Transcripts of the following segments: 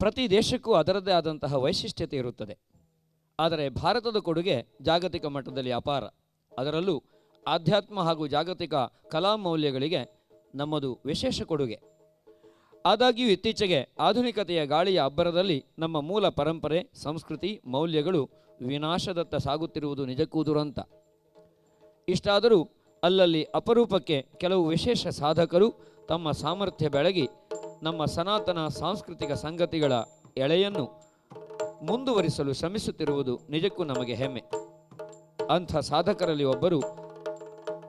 ಪ್ರತಿ ದೇಶಕ್ಕೂ ಅದರದ್ದೇ ಆದಂತಹ ವೈಶಿಷ್ಟ್ಯತೆ ಇರುತ್ತದೆ. ಆದರೆ ಭಾರತದ ಕೊಡುಗೆ ಜಾಗತಿಕ ಮಟ್ಟದಲ್ಲಿ ಅಪಾರ. ಅದರಲ್ಲೂ ಆಧ್ಯಾತ್ಮ ಹಾಗೂ ಜಾಗತಿಕ ಕಲಾ ಮೌಲ್ಯಗಳಿಗೆ ನಮ್ಮದು ವಿಶೇಷ ಕೊಡುಗೆ. ಆದಾಗ್ಯೂ ಇತ್ತೀಚೆಗೆ ಆಧುನಿಕತೆಯ ಗಾಳಿಯ ಅಬ್ಬರದಲ್ಲಿ ನಮ್ಮ ಮೂಲ ಪರಂಪರೆ, ಸಂಸ್ಕೃತಿ, ಮೌಲ್ಯಗಳು ವಿನಾಶದತ್ತ ಸಾಗುತ್ತಿರುವುದು ನಿಜಕ್ಕೂ ದುರಂತ. ಇಷ್ಟಾದರೂ ಅಲ್ಲಲ್ಲಿ ಅಪರೂಪಕ್ಕೆ ಕೆಲವು ವಿಶೇಷ ಸಾಧಕರು ತಮ್ಮ ಸಾಮರ್ಥ್ಯ ಬೆಳಗಿ ನಮ್ಮ ಸನಾತನ ಸಾಂಸ್ಕೃತಿಕ ಸಂಗತಿಗಳ ಎಳೆಯನ್ನು ಮುಂದುವರಿಸಲು ಶ್ರಮಿಸುತ್ತಿರುವುದು ನಿಜಕ್ಕೂ ನಮಗೆ ಹೆಮ್ಮೆ. ಅಂಥ ಸಾಧಕರಲ್ಲಿ ಒಬ್ಬರು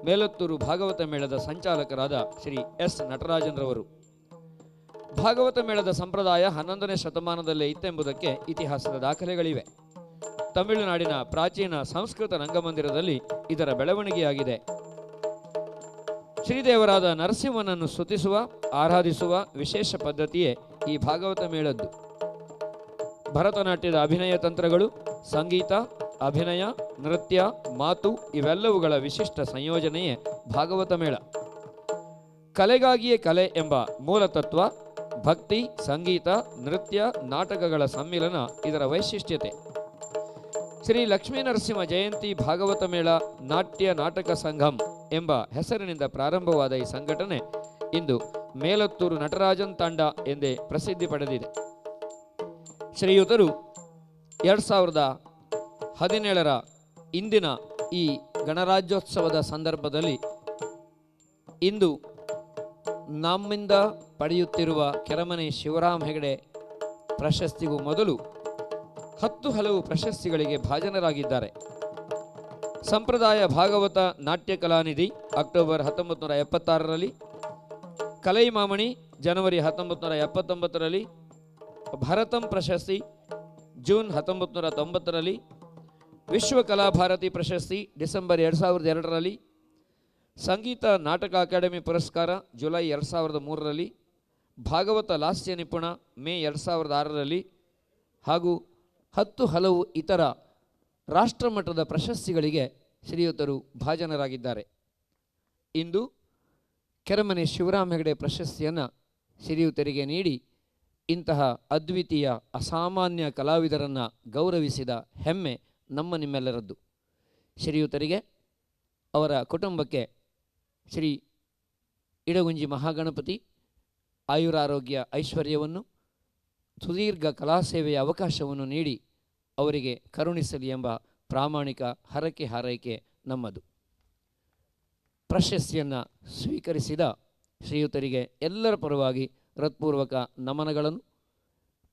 ಮೇಲತ್ತೂರು ಭಾಗವತ ಮೇಳದ ಸಂಚಾಲಕರಾದ ಶ್ರೀ ಎಸ್ ನಟರಾಜನ್ರವರು. ಭಾಗವತ ಮೇಳದ ಸಂಪ್ರದಾಯ 11ನೇ ಶತಮಾನದಲ್ಲೇ ಇತ್ತೆಂಬುದಕ್ಕೆ ಇತಿಹಾಸದ ದಾಖಲೆಗಳಿವೆ. ತಮಿಳುನಾಡಿನ ಪ್ರಾಚೀನ ಸಂಸ್ಕೃತ ರಂಗಮಂದಿರದಲ್ಲಿ ಇದರ ಬೆಳವಣಿಗೆಯಾಗಿದೆ. ಶ್ರೀದೇವರಾದ ನರಸಿಂಹನನ್ನು ಸ್ತುತಿಸುವ, ಆರಾಧಿಸುವ ವಿಶೇಷ ಪದ್ಧತಿಯೇ ಈ ಭಾಗವತ ಮೇಳದ್ದು. ಭರತನಾಟ್ಯದ ಅಭಿನಯ ತಂತ್ರಗಳು, ಸಂಗೀತ, ಅಭಿನಯ, ನೃತ್ಯ, ಮಾತು ಇವೆಲ್ಲವುಗಳ ವಿಶಿಷ್ಟ ಸಂಯೋಜನೆಯೇ ಭಾಗವತ ಮೇಳ. ಕಲೆಗಾಗಿಯೇ ಕಲೆ ಎಂಬ ಮೂಲತತ್ವ, ಭಕ್ತಿ, ಸಂಗೀತ, ನೃತ್ಯ, ನಾಟಕಗಳ ಸಮ್ಮಿಲನ ಇದರ ವೈಶಿಷ್ಟ್ಯತೆ. ಶ್ರೀ ಲಕ್ಷ್ಮೀನರಸಿಂಹ ಜಯಂತಿ ಭಾಗವತ ಮೇಳ ನಾಟ್ಯ ನಾಟಕ ಸಂಘಂ ಎಂಬ ಹೆಸರಿನಿಂದ ಪ್ರಾರಂಭವಾದ ಈ ಸಂಘಟನೆ ಇಂದು ಮೇಲತ್ತೂರು ನಟರಾಜನ್ ತಂಡ ಎಂದೇ ಪ್ರಸಿದ್ಧಿ ಪಡೆದಿದೆ. ಶ್ರೀಯುತರು 2017ರ ಇಂದಿನ ಈ ಗಣರಾಜ್ಯೋತ್ಸವದ ಸಂದರ್ಭದಲ್ಲಿ ಇಂದು ನಮ್ಮಿಂದ ಪಡೆಯುತ್ತಿರುವ ಕೆರಮನೆ ಶಿವರಾಮ ಹೆಗಡೆ ಪ್ರಶಸ್ತಿಗೂ ಮೊದಲು 10 ಹಲವು ಪ್ರಶಸ್ತಿಗಳಿಗೆ ಭಾಜನರಾಗಿದ್ದಾರೆ. ಸಂಪ್ರದಾಯ ಭಾಗವತ ನಾಟ್ಯ ಕಲಾನಿಧಿ ಅಕ್ಟೋಬರ್ 1976ರಲ್ಲಿ, ಕಲೈಮಾಮಣಿ ಜನವರಿ 1979ರಲ್ಲಿ, ಭರತಂ ಪ್ರಶಸ್ತಿ ಜೂನ್ 1990ರಲ್ಲಿ, ವಿಶ್ವ ಕಲಾಭಾರತಿ ಪ್ರಶಸ್ತಿ ಡಿಸೆಂಬರ್ 2002ರಲ್ಲಿ, ಸಂಗೀತ ನಾಟಕ ಅಕಾಡೆಮಿ ಪುರಸ್ಕಾರ ಜುಲೈ 2003ರಲ್ಲಿ, ಭಾಗವತ ಲಾಸ್ಯ ನಿಪುಣ ಮೇ 2006ರಲ್ಲಿ ಹಾಗೂ 10 ಹಲವು ಇತರ ರಾಷ್ಟ್ರಮಟ್ಟದ ಪ್ರಶಸ್ತಿಗಳಿಗೆ ಶ್ರೀಯುತರು ಭಾಜನರಾಗಿದ್ದಾರೆ. ಇಂದು ಕೆರಮನೆ ಶಿವರಾಮ ಹೆಗಡೆ ಪ್ರಶಸ್ತಿಯನ್ನು ಶ್ರೀಯುತರಿಗೆ ನೀಡಿ ಇಂತಹ ಅದ್ವಿತೀಯ ಅಸಾಮಾನ್ಯ ಕಲಾವಿದರನ್ನು ಗೌರವಿಸಿದ ಹೆಮ್ಮೆ ನಮ್ಮ ನಿಮ್ಮೆಲ್ಲರದ್ದು. ಶ್ರೀಯುತರಿಗೆ, ಅವರ ಕುಟುಂಬಕ್ಕೆ ಶ್ರೀ ಇಡಗುಂಜಿ ಮಹಾಗಣಪತಿ ಆಯುರಾರೋಗ್ಯ ಐಶ್ವರ್ಯವನ್ನು, ಸುದೀರ್ಘ ಕಲಾಸೇವೆಯ ಅವಕಾಶವನ್ನು ನೀಡಿ ಅವರಿಗೆ ಕರುಣಿಸಲಿ ಎಂಬ ಪ್ರಾಮಾಣಿಕ ಹರಕೆ ಹಾರೈಕೆ ನಮ್ಮದು. ಪ್ರಶಸ್ತಿಯನ್ನು ಸ್ವೀಕರಿಸಿದ ಶ್ರೀಯುತರಿಗೆ ಎಲ್ಲರ ಪರವಾಗಿ ಹೃತ್ಪೂರ್ವಕ ನಮನಗಳನ್ನು